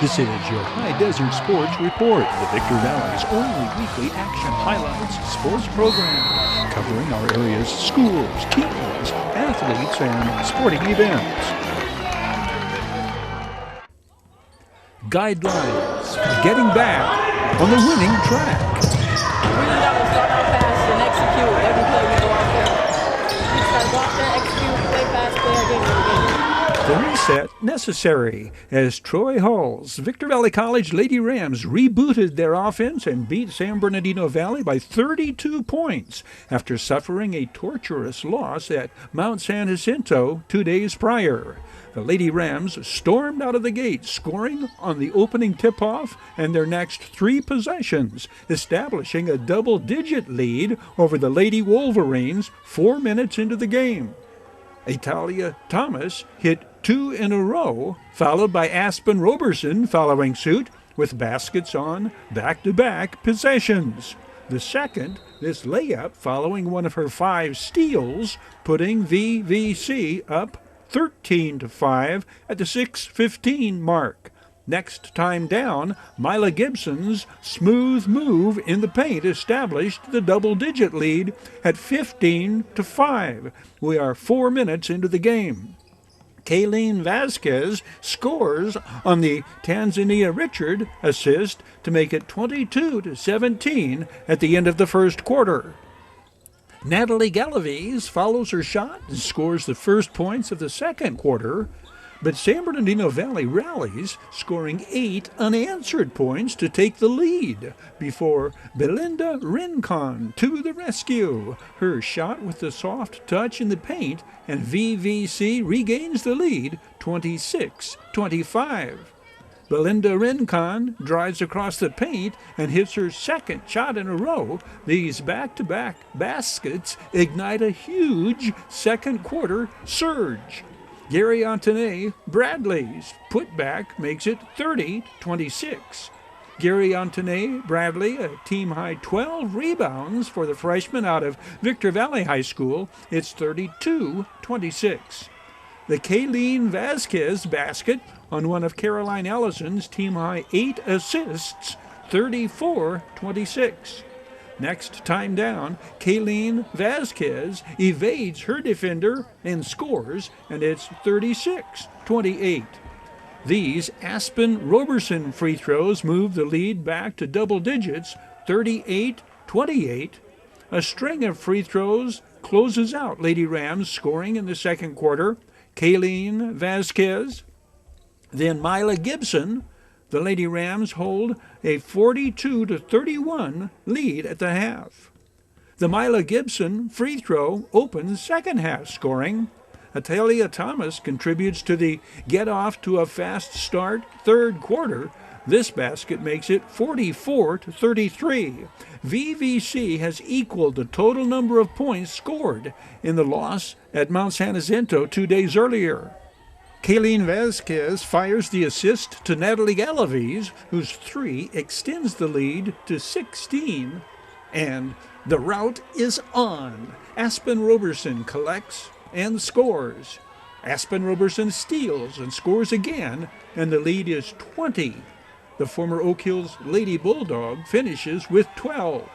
This is your Hdsr Sports Report, the Victor Valley's only weekly action highlights sports program, covering our area's schools, teams, athletes, and sporting events. Guidelines for getting back on the winning track. We really got to start out fast and execute every play we go out there. We just got to go out there, execute, play fast, play our game every game. The reset necessary as Troy Hall's Victor Valley College Lady Rams rebooted their offense and beat San Bernardino Valley by 32 points after suffering a torturous loss at Mount San Jacinto 2 days prior. The Lady Rams stormed out of the gate, scoring on the opening tip-off and their next 3 possessions, establishing a double-digit lead over the Lady Wolverines 4 minutes into the game. Italia Thomas hit 2 in a row, followed by Aspen Roberson following suit with baskets on back-to-back possessions. The second, this layup following one of her 5 steals, putting VVC up 13-5 at the 6:15 mark. Next time down, Mila Gibson's smooth move in the paint established the double-digit lead at 15-5. We are 4 minutes into the game. Kayleen Vasquez scores on the Tanzania Richard assist to make it 22-17 at the end of the first quarter. Natalie Galaviz follows her shot and scores the first points of the second quarter, but San Bernardino Valley rallies, scoring 8 unanswered points to take the lead before Belinda Rincon to the rescue. Her shot with the soft touch in the paint, and VVC regains the lead 26-25. Belinda Rincon drives across the paint and hits her second shot in a row. These back-to-back baskets ignite a huge second quarter surge. Gary Antoine Bradley's putback makes it 30-26. Gary Antoine Bradley, a team-high 12 rebounds for the freshman out of Victor Valley High School. It's 32-26. The Kayleen Vasquez basket on one of Caroline Ellison's team-high 8 assists, 34-26. Next time down, Kayleen Vasquez evades her defender and scores, and it's 36-28. These Aspen Roberson free throws move the lead back to double digits, 38-28. A string of free throws closes out Lady Rams scoring in the second quarter. Kayleen Vasquez, then Mila Gibson. The Lady Rams hold a 42-31 lead at the half. The Mila Gibson free throw opens second half scoring. Italia Thomas contributes to the get off to a fast start third quarter. This basket makes it 44-33. VVC has equaled the total number of points scored in the loss at Mount San Jacinto 2 days earlier. Kayleen Vasquez fires the assist to Natalie Galaviz, whose 3 extends the lead to 16. And the rout is on. Aspen Roberson collects and scores. Aspen Roberson steals and scores again, and the lead is 20. The former Oak Hills Lady Bulldog finishes with 12.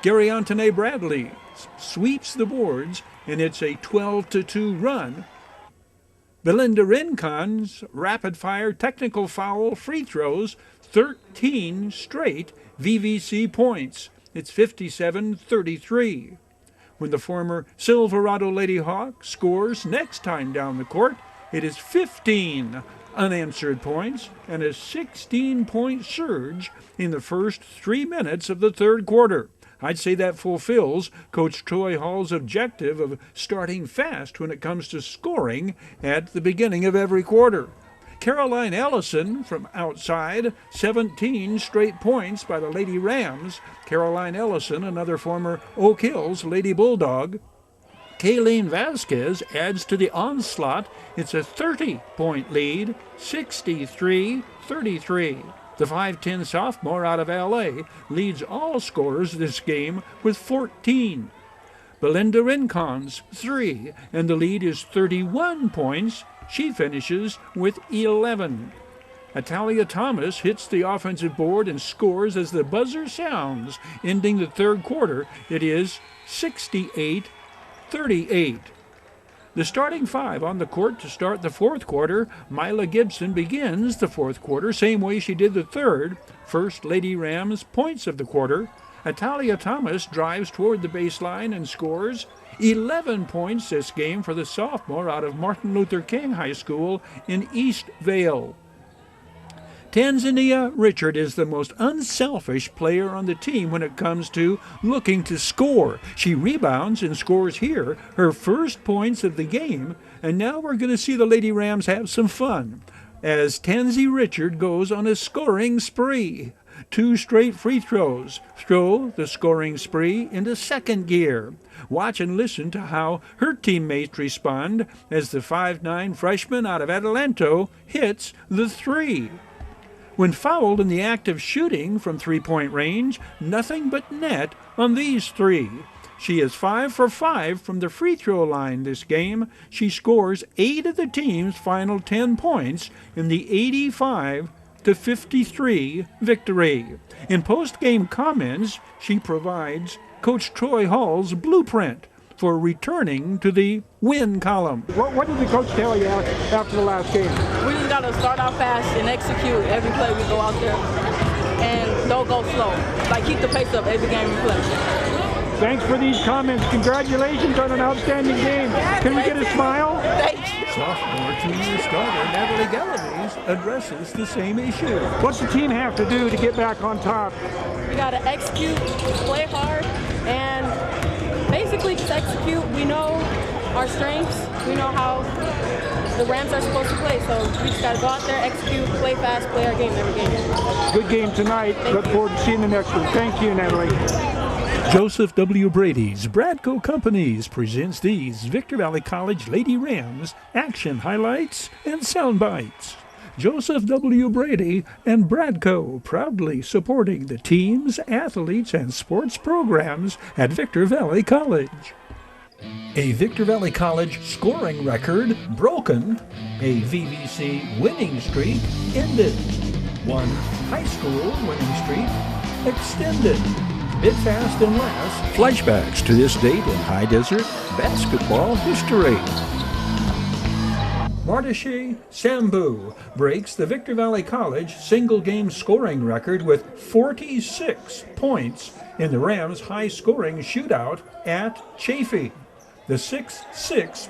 Gary Antoine Bradley sweeps the boards, and it's a 12-2 run. Belinda Rincon's rapid-fire technical foul free throws 13 straight VVC points. It's 57-33. When the former Silverado Lady Hawk scores next time down the court, it is 15 unanswered points and a 16-point surge in the first 3 minutes of the third quarter. I'd say that fulfills Coach Troy Hall's objective of starting fast when it comes to scoring at the beginning of every quarter. Caroline Ellison from outside, 17 straight points by the Lady Rams. Caroline Ellison, another former Oak Hills Lady Bulldog. Kayleen Vasquez adds to the onslaught. It's a 30-point lead, 63-33. The 5'10 sophomore out of L.A. leads all scorers this game with 14. Belinda Rincon's 3, and the lead is 31 points. She finishes with 11. Atalia Thomas hits the offensive board and scores as the buzzer sounds, ending the third quarter. It is 68-38. The starting five on the court to start the fourth quarter. Mila Gibson begins the fourth quarter, same way she did the third. First Lady Rams points of the quarter. Atalia Thomas drives toward the baseline and scores 11 points this game for the sophomore out of Martin Luther King High School in East Vale. Tanzania Richard is the most unselfish player on the team when it comes to looking to score. She rebounds and scores here, her first points of the game, and now we're going to see the Lady Rams have some fun as Tansy Richard goes on a scoring spree. 2 straight free throws throw the scoring spree into second gear. Watch and listen to how her teammates respond as the 5'9" freshman out of Adelanto hits the three. When fouled in the act of shooting from three-point range, nothing but net on these three. She is 5 for 5 from the free throw line this game. She scores 8 of the team's final 10 points in the 85-53 victory. In post-game comments, she provides Coach Troy Hall's blueprint for returning to the win column. What did the coach tell you after the last game? We just got to start out fast and execute every play we go out there. And don't go slow. Like, keep the pace up every game we play. Thanks for these comments. Congratulations on an outstanding game. Can we get a smile? Thank you. Sophomore junior starter Natalie Galaviz addresses the same issue. What's the team have to do to get back on top? We got to execute, play hard, and basically just execute. We know our strengths. We know how the Rams are supposed to play. So we just got to go out there, execute, play fast, play our game every game. Good game tonight. Look forward to seeing the next one. Thank you, Natalie. Joseph W. Brady's Bradco Companies presents these Victor Valley College Lady Rams action highlights and sound bites. Joseph W. Brady and Bradco proudly supporting the teams, athletes, and sports programs at Victor Valley College. A Victor Valley College scoring record broken. A VVC winning streak ended. One high school winning streak extended. Bit fast and last. Flashbacks to this date in Hdsr basketball history. Hdsr Sambu breaks the Victor Valley College single-game scoring record with 46 points in the Rams' high-scoring shootout at Chaffee. The 6'6"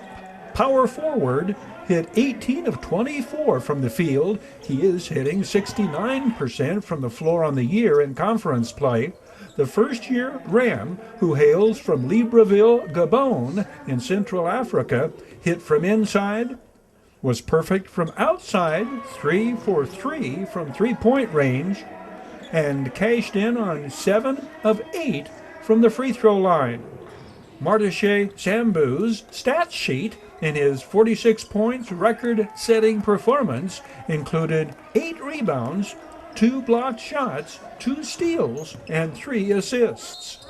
power forward hit 18 of 24 from the field. He is hitting 69% from the floor on the year in conference play. The first-year Ram, who hails from Libreville, Gabon, in Central Africa, hit from inside, was perfect from outside, 3 for 3 from three-point range, and cashed in on 7 of 8 from the free throw line. Hdsr Sambu's stats sheet in his 46 points record-setting performance included 8 rebounds, 2 blocked shots, 2 steals, and 3 assists.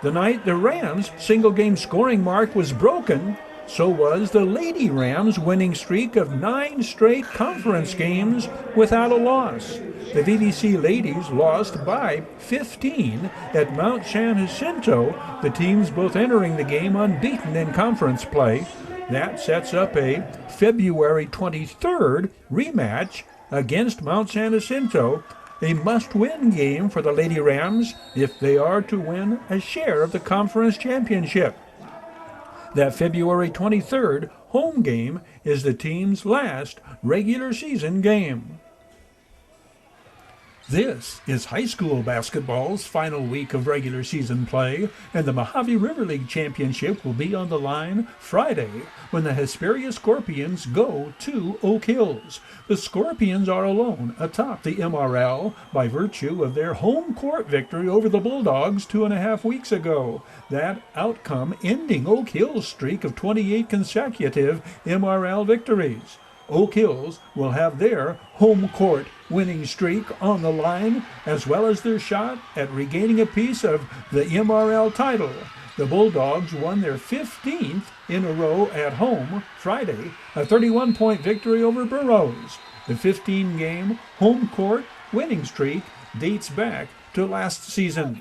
The night the Rams' single-game scoring mark was broken, so was the Lady Rams' winning streak of 9 straight conference games without a loss. The VVC ladies lost by 15 at Mount San Jacinto, the teams both entering the game unbeaten in conference play. That sets up a February 23rd rematch against Mount San Jacinto, a must-win game for the Lady Rams if they are to win a share of the conference championship. That February 23rd home game is the team's last regular season game. This is high school basketball's final week of regular season play, and the Mojave River League Championship will be on the line Friday when the Hesperia Scorpions go to Oak Hills. The Scorpions are alone atop the MRL by virtue of their home court victory over the Bulldogs 2.5 weeks ago. That outcome ending Oak Hills' streak of 28 consecutive MRL victories. Oak Hills will have their home court winning streak on the line, as well as their shot at regaining a piece of the MRL title. The Bulldogs won their 15th in a row at home Friday, a 31-point victory over Burroughs. The 15-game home court winning streak dates back to last season.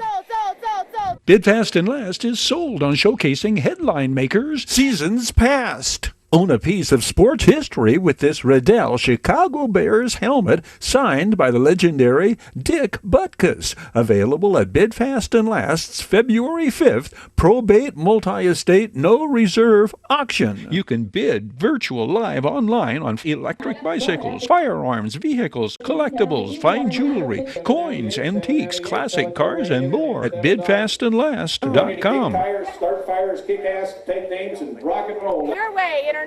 Bid Fast and Last is sold on showcasing headline makers seasons past. Own a piece of sports history with this Riddell Chicago Bears helmet signed by the legendary Dick Butkus. Available at Bid Fast and Last's February 5th probate multi-estate no reserve auction. You can bid virtual live online on electric bicycles, firearms, vehicles, collectibles, fine jewelry, coins, antiques, classic cars, and more at bidfastandlast.com. Start fires, kick ass, take names, and rock and roll. Your way, Internet.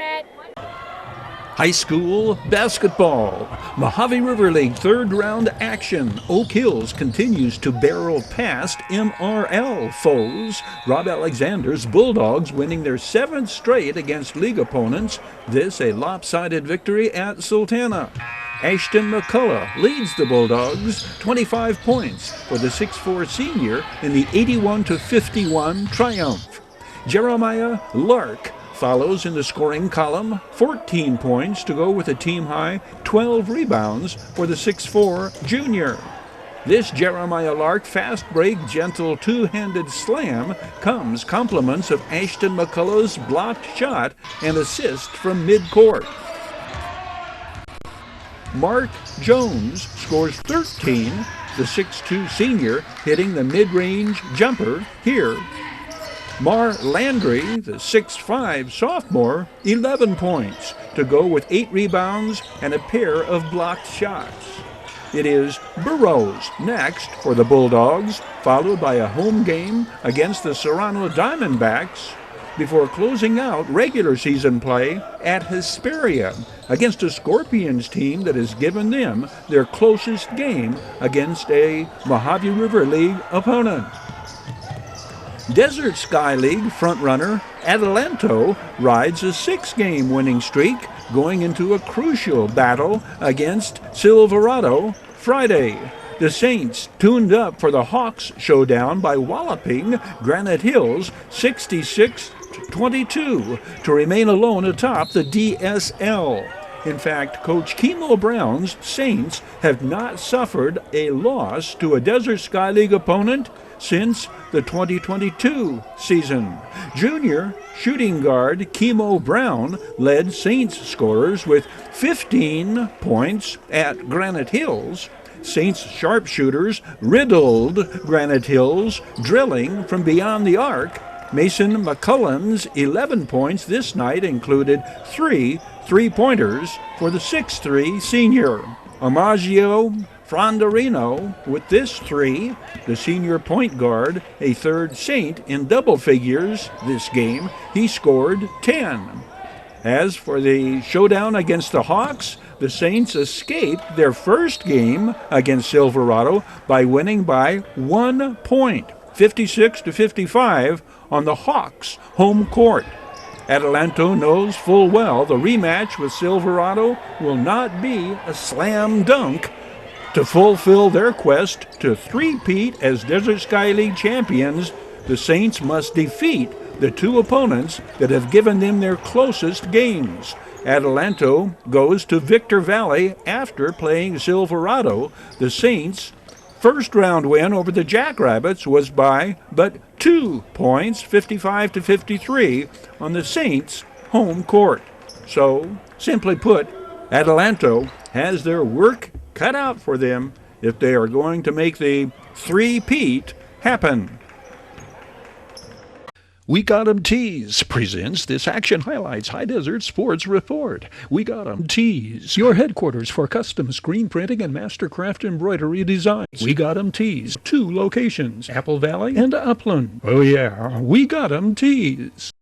High school basketball. Mojave River League third round action. Oak Hills continues to barrel past MRL foes. Rob Alexander's Bulldogs winning their 7th straight against league opponents. This a lopsided victory at Sultana. Ashton McCullough leads the Bulldogs 25 points for the 6'4 senior in the 81-51 triumph. Jeremiah Lark follows in the scoring column, 14 points to go with a team-high 12 rebounds for the 6'4 junior. This Jeremiah Lark fast break, gentle two-handed slam comes compliments of Ashton McCullough's blocked shot and assist from midcourt. Mark Jones scores 13, the 6'2 senior hitting the mid-range jumper here. Mar Landry, the 6'5 sophomore, 11 points to go with 8 rebounds and a pair of blocked shots. It is Burroughs next for the Bulldogs, followed by a home game against the Serrano Diamondbacks, before closing out regular season play at Hesperia against a Scorpions team that has given them their closest game against a Mojave River League opponent. Desert Sky League frontrunner Adelanto rides a 6-game winning streak, going into a crucial battle against Silverado Friday. The Saints tuned up for the Hawks showdown by walloping Granite Hills 66-22 to remain alone atop the DSL. In fact, Coach Kimo Brown's Saints have not suffered a loss to a Desert Sky League opponent since the 2022 season. Junior shooting guard Kimo Brown led Saints scorers with 15 points at Granite Hills. Saints sharpshooters riddled Granite Hills, drilling from beyond the arc. Mason McCullen's 11 points this night included 3 three-pointers for the 6'3 senior. Amagio Frondarino with this 3, the senior point guard, a third Saint in double figures this game. He scored 10. As for the showdown against the Hawks, the Saints escaped their first game against Silverado by winning by 1 point, 56-55 on the Hawks' home court. Adelanto knows full well the rematch with Silverado will not be a slam dunk. To fulfill their quest to three-peat as Desert Sky League champions, the Saints must defeat the 2 opponents that have given them their closest games. Adelanto goes to Victor Valley after playing Silverado. The Saints' first-round win over the Jackrabbits was by but 2 points, 55-53, on the Saints' home court. So, simply put, Adelanto has their work cut out for them if they are going to make the three-peat happen. We Got 'em Tees presents this Action Highlights High Desert Sports Report. We Got 'em Tees, your headquarters for custom screen printing and mastercraft embroidery designs. We Got 'em Tees, 2 locations, Apple Valley and Upland. Oh yeah, We Got 'em Tees.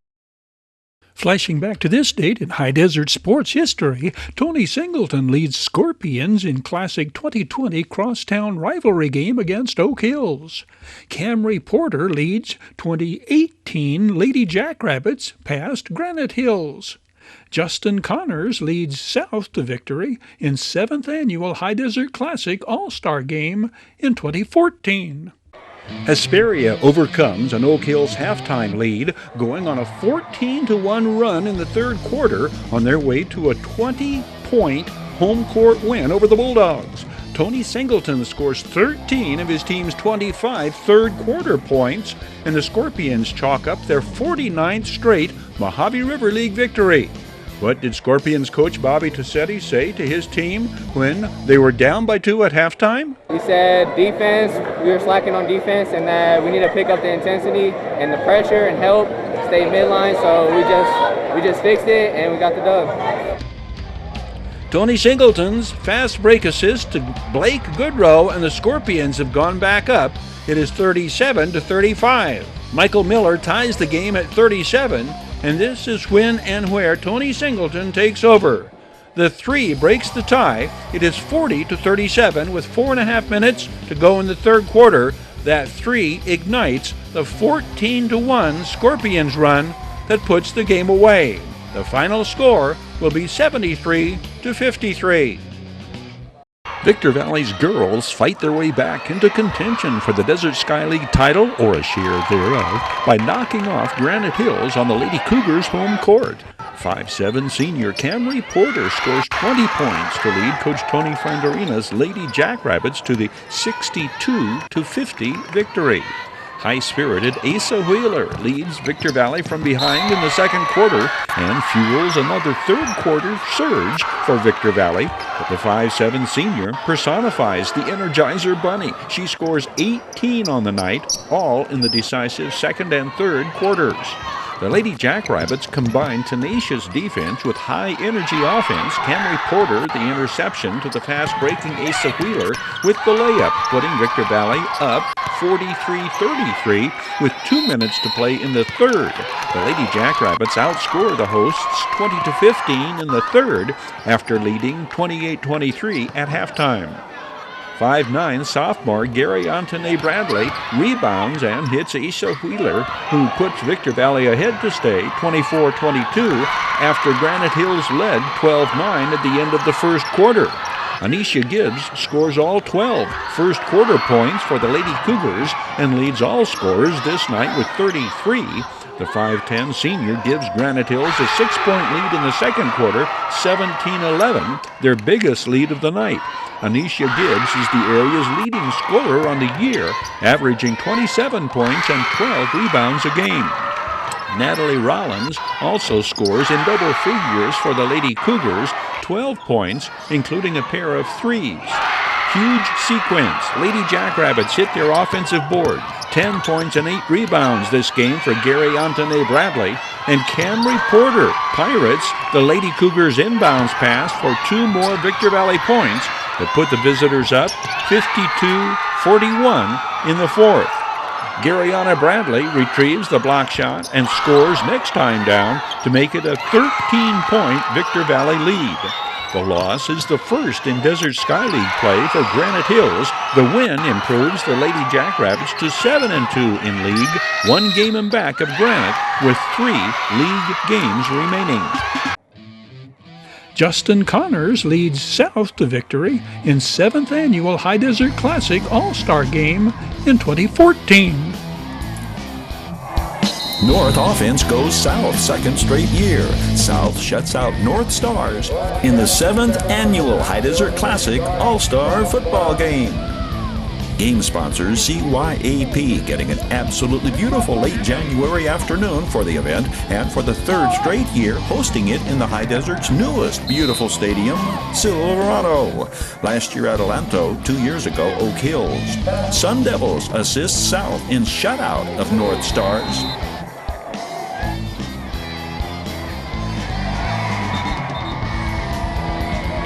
Flashing back to this date in High Desert sports history, Tony Singleton leads Scorpions in Classic 2020 crosstown rivalry game against Oak Hills. Camry Porter leads 2018 Lady Jackrabbits past Granite Hills. Justin Connors leads South to victory in 7th Annual High Desert Classic All-Star Game in 2014. Hesperia overcomes an Oak Hills halftime lead, going on a 14-1 run in the third quarter on their way to a 20-point home court win over the Bulldogs. Tony Singleton scores 13 of his team's 25 third-quarter points, and the Scorpions chalk up their 49th straight Mojave River League victory. What did Scorpions coach Bobby Tossetti say to his team when they were down by 2 at halftime? He said defense, we were slacking on defense, and that we need to pick up the intensity and the pressure and help stay midline. So we just fixed it and we got the dub. Tony Singleton's fast break assist to Blake Goodrow, and the Scorpions have gone back up. It is 37-35. Michael Miller ties the game at 37, and this is when and where Tony Singleton takes over. The 3 breaks the tie. It is 40-37 with 4.5 minutes to go in the third quarter. That 3 ignites the 14-1 Scorpions run that puts the game away. The final score will be 73-53. Victor Valley's girls fight their way back into contention for the Desert Sky League title, or a share thereof, by knocking off Granite Hills on the Lady Cougars' home court. 5'7" senior Camry Porter scores 20 points to lead Coach Tony Flandorina's Lady Jackrabbits to the 62-50 victory. High-spirited Asa Wheeler leads Victor Valley from behind in the second quarter and fuels another third-quarter surge for Victor Valley. But the 5'7" senior personifies the Energizer Bunny. She scores 18 on the night, all in the decisive second and third quarters. The Lady Jackrabbits combine tenacious defense with high-energy offense. Camry Porter, the interception to the fast-breaking Asa Wheeler with the layup, putting Victor Valley up 43-33 with 2 minutes to play in the third. The Lady Jackrabbits outscore the hosts 20-15 in the third after leading 28-23 at halftime. 5'9" sophomore Gary Antone Bradley rebounds and hits Asa Wheeler, who puts Victor Valley ahead to stay 24-22 after Granite Hills led 12-9 at the end of the first quarter. Anisha Gibbs scores all 12 first quarter points for the Lady Cougars and leads all scorers this night with 33. The 5'10" senior gives Granite Hills a 6-point lead in the second quarter, 17-11, their biggest lead of the night. Anisha Gibbs is the area's leading scorer on the year, averaging 27 points and 12 rebounds a game. Natalie Rollins also scores in double figures for the Lady Cougars, 12 points, including a pair of threes. Huge sequence. Lady Jackrabbits hit their offensive board. 10 points and 8 rebounds this game for Gary Antone Bradley. And Camry Porter pirates the Lady Cougars inbounds pass for 2 more Victor Valley points that put the visitors up 52-41 in the fourth. Garyana Bradley retrieves the block shot and scores next time down to make it a 13-point Victor Valley lead. The loss is the first in Desert Sky League play for Granite Hills. The win improves the Lady Jackrabbits to 7-2 in league, 1 game in back of Granite with 3 league games remaining. Justin Connors leads South to victory in 7th Annual High Desert Classic All-Star Game in 2014. North offense goes south second straight year. South shuts out North Stars in the 7th Annual High Desert Classic All-Star Football Game. Game sponsors CYAP, getting an absolutely beautiful late January afternoon for the event, and for the 3rd straight year hosting it in the High Desert's newest beautiful stadium, Silverado. Last year Adelanto, 2 years ago Oak Hills. Sun Devils assist South in shutout of North Stars.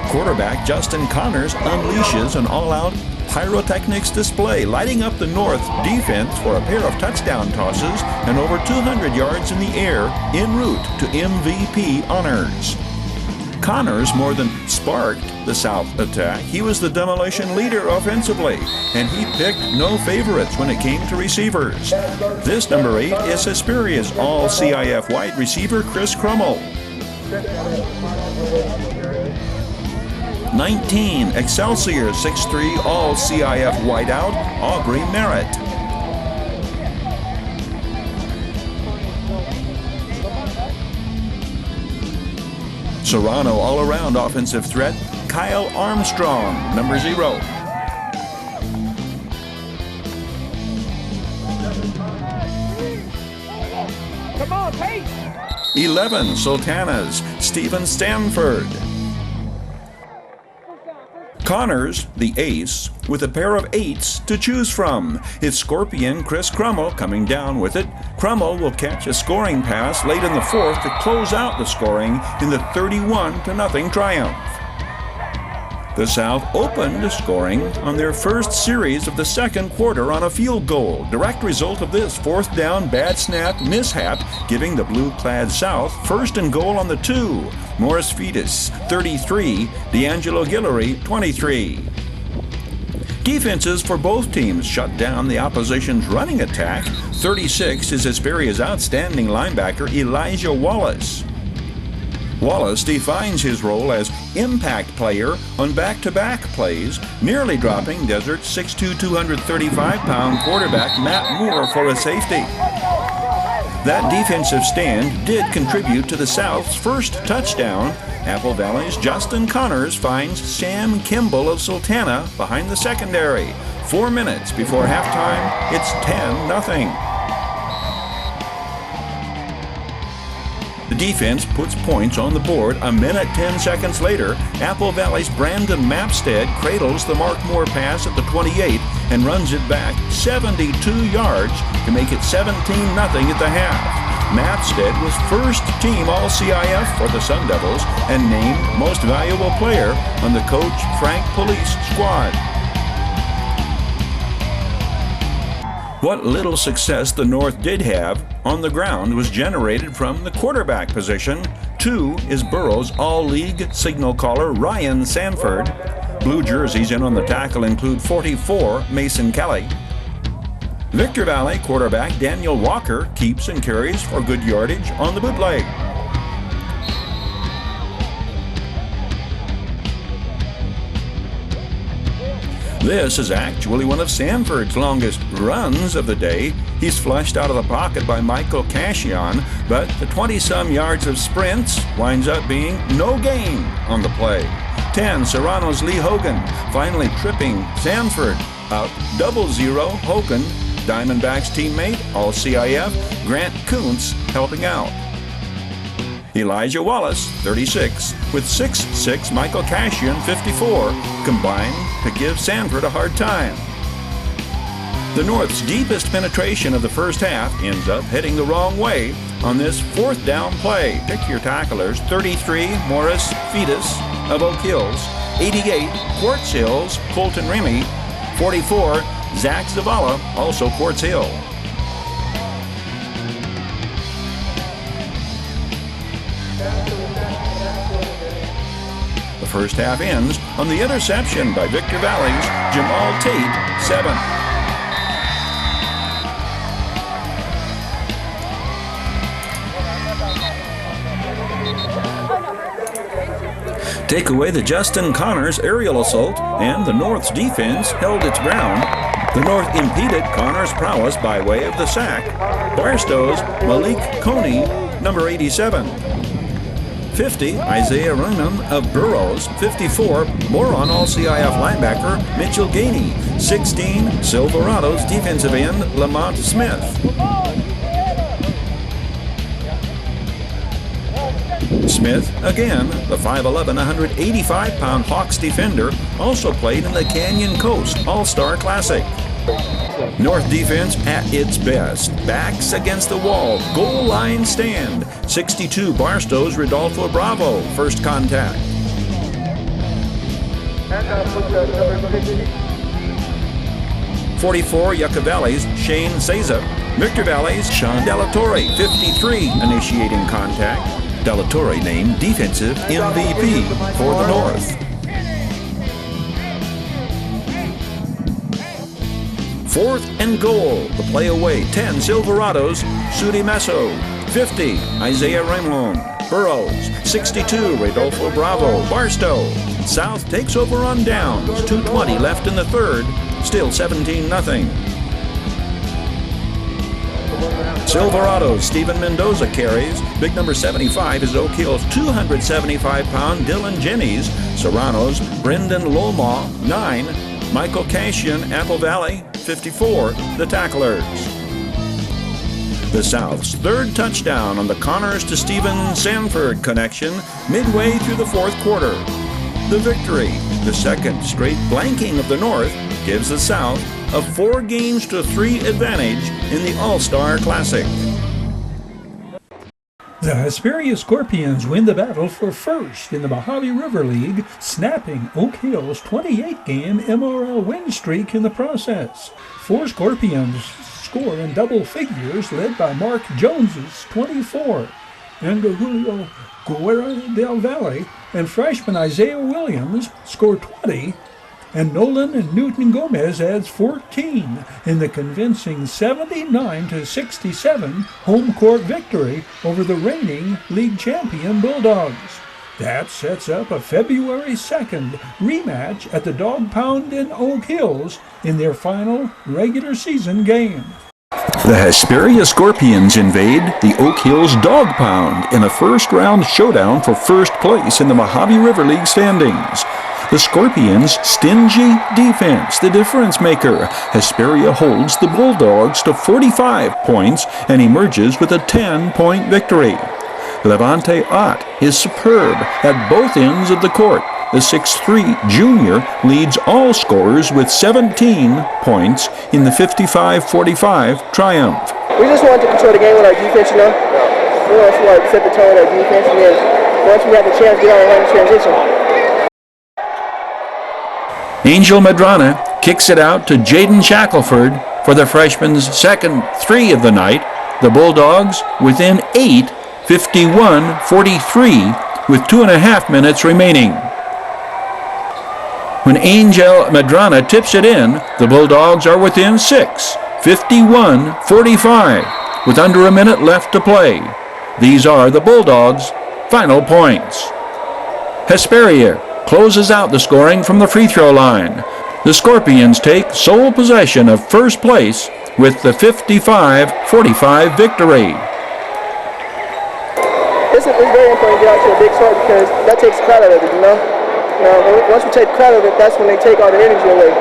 Quarterback Justin Connors unleashes an all-out pyrotechnics display, lighting up the North defense for a pair of touchdown tosses and over 200 yards in the air en route to MVP honors. Connors more than sparked the South attack. He was the demolition leader offensively, and he picked no favorites when it came to receivers. This number 8 is Hesperia's all-CIF wide receiver Chris Crummell. 19, Excelsior 6'3", all-CIF wideout, Aubrey Merritt. Serrano all-around offensive threat, Kyle Armstrong, number 0. Come on, pace! 11, Sultanas, Stephen Stanford. Connors, the ace, with a pair of 8s to choose from. His Scorpion, Chris Crummell, coming down with it. Crummell will catch a scoring pass late in the 4th to close out the scoring in the 31-0 triumph. The South opened scoring on their first series of the second quarter on a field goal. Direct result of this 4th down bad snap mishap, giving the blue-clad South 1st and goal on the 2. Morris Fetus, 33, D'Angelo Guillory, 23. Defenses for both teams shut down the opposition's running attack. 36 is Hesperia's outstanding linebacker Elijah Wallace. Wallace defines his role as impact player on back-to-back plays, nearly dropping Desert's 6'2", 235-pound quarterback Matt Moore for a safety. That defensive stand did contribute to the South's first touchdown. Apple Valley's Justin Connors finds Sam Kimball of Sultana behind the secondary. 4 minutes before halftime, it's 10-0. The defense puts points on the board. A minute 10 seconds later, Apple Valley's Brandon Mapstead cradles the Mark Moore pass at the 28 and runs it back 72 yards to make it 17-0 at the half. Mapstead was first team All-CIF for the Sun Devils and named most valuable player on the Coach Frank Police squad. What little success the North did have on the ground was generated from the quarterback position. 2 is Burrow's all-league signal caller Ryan Sanford. Blue jerseys in on the tackle include 44 Mason Kelly. Victor Valley quarterback Daniel Walker keeps and carries for good yardage on the bootleg. This is actually one of Sanford's longest runs of the day. He's flushed out of the pocket by Michael Cashion, but the 20-some yards of sprints winds up being no gain on the play. 10, Serrano's Lee Hogan, finally tripping Sanford out. 0-0, Hogan, Diamondbacks teammate, All-CIF, Grant Kuntz helping out. Elijah Wallace, 36, with 6'6", Michael Cashion, 54, combined to give Sanford a hard time. The North's deepest penetration of the first half ends up heading the wrong way on this 4th down play. Pick your tacklers: 33, Morris Fetus of Oak Hills; 88, Quartz Hills, Colton Remy; 44, Zach Zavala, also Quartz Hill. The first half ends on the interception by Victor Valley's Jamal Tate, 7. Take away the Justin Connors aerial assault, and the North's defense held its ground. The North impeded Connors' prowess by way of the sack. Barstow's Malik Coney, number 87. 50, Isaiah Runham of Burroughs. 54, Moron All-CIF linebacker Mitchell Gainey. 16, Silverado's defensive end Lamont Smith. Smith, again, the 5'11", 185-pound Hawks defender, also played in the Canyon Coast All-Star Classic. North defense at its best. Backs against the wall. Goal line stand. 62, Barstow's Rodolfo Bravo. First contact. 44, Yucca Valley's Shane Seiza. Victor Valley's Sean Delatorre, 53, initiating contact. Delatorre named Defensive MVP for the North. 4th and goal. The play away. 10, Silverado's Sudi Meso. 50, Isaiah Raymond. Burroughs. 62, Rodolfo Bravo. Barstow. South takes over on downs. 2:20 left in the third. Still 17-0. Silverado's Steven Mendoza carries. Big number 75 is Oak Hill's 275-pound Dylan Jennings. Serrano's Brendan Lolmaw, 9. Michael Cashian, Apple Valley, 54, the tacklers. The South's third touchdown on the Connors to Stephen Sanford connection midway through the fourth quarter. The victory, the second straight blanking of the North, gives the South a 4-3 advantage in the All-Star Classic. The Hesperia Scorpions win the battle for first in the Mojave River League, snapping Oak Hill's 28-game MRL win streak in the process. 4 Scorpions score in double figures, led by Mark Jones's 24, and Julio Guerra del Valle and freshman Isaiah Williams score 20, and Nolan and Newton Gomez adds 14 in the convincing 79-67 home court victory over the reigning league champion Bulldogs. That sets up a February 2nd rematch at the Dog Pound in Oak Hills in their final regular season game. The Hesperia Scorpions invade the Oak Hills Dog Pound in a first-round showdown for first place in the Mojave River League standings. The Scorpions' stingy defense, the difference maker. Hesperia holds the Bulldogs to 45 points and emerges with a 10-point victory. Levante Ott is superb at both ends of the court. The 6'3" junior leads all scorers with 17 points in the 55-45 triumph. We just wanted to control the game with our defense, We want to set the tone with our defense, and then once we have the chance, get on and run the transition. Angel Madrana kicks it out to Jaden Shackelford for the freshman's second 3 of the night. The Bulldogs within 8, 51-43, with 2.5 minutes remaining. When Angel Madrana tips it in, the Bulldogs are within 6, 51-45, with under a minute left to play. These are the Bulldogs' final points. Hesperia closes out the scoring from the free throw line. The Scorpions take sole possession of first place with the 55-45 victory. It's very important to get out to a big start because that takes the crowd out of it, once we take the crowd out of it, that's when they take all the energy away.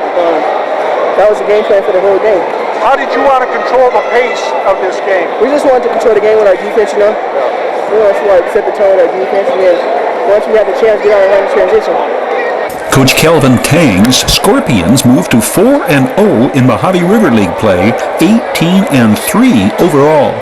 That was the game plan for the whole game. How did you want to control the pace of this game? We just wanted to control the game with our defense, We wanted to set the tone with our defense, and then once we have the chance, get on and run the transition. Coach Kelvin Kang's Scorpions move to 4-0 in Mojave River League play, 18-3 overall.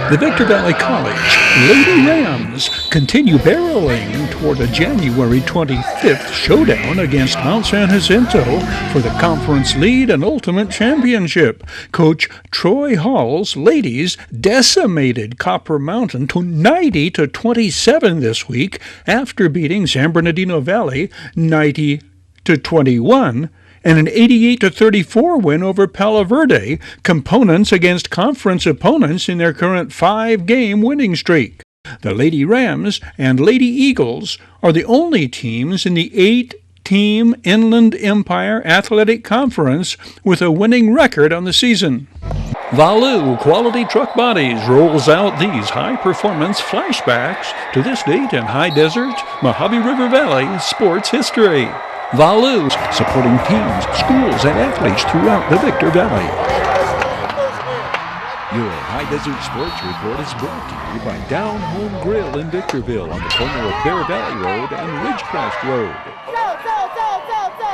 The Victor Valley College Lady Rams continue barreling toward a January 25th showdown against Mount San Jacinto for the conference lead and ultimate championship. Coach Troy Hall's ladies decimated Copper Mountain to 90-27 this week after beating San Bernardino Valley 90-21. And an 88-34 win over Palo Verde, components against conference opponents in their current 5-game winning streak. The Lady Rams and Lady Eagles are the only teams in the 8-team Inland Empire Athletic Conference with a winning record on the season. Valu Quality Truck Bodies rolls out these high-performance flashbacks to this date in High Desert, Mojave River Valley sports history. Valu, supporting teams, schools, and athletes throughout the Victor Valley. Your High Desert Sports Report is brought to you by Down Home Grill in Victorville on the corner of Bear Valley Road and Ridgecrest Road.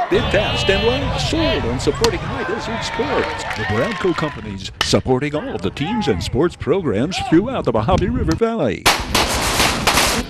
Bid fast and last, sold on supporting High Desert Sports. The Bradco Companies, supporting all of the teams and sports programs throughout the Mojave River Valley.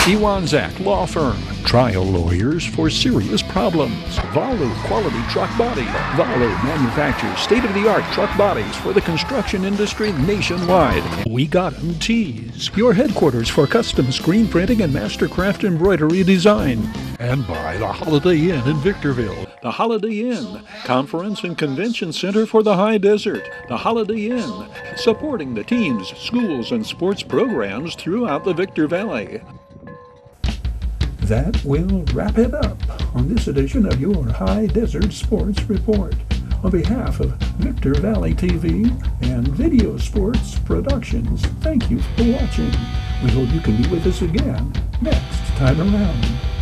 Iwanzak Law Firm, trial lawyers for serious problems. Valu Quality Truck Body. Valu manufactures state-of-the-art truck bodies for the construction industry nationwide. We Got 'em Tees, your headquarters for custom screen printing and mastercraft embroidery design. And by the Holiday Inn in Victorville. The Holiday Inn, conference and convention center for the High Desert. The Holiday Inn, supporting the teams, schools, and sports programs throughout the Victor Valley. That will wrap it up on this edition of your High Desert Sports Report. On behalf of Victor Valley TV and Video Sports Productions, thank you for watching. We hope you can be with us again next time around.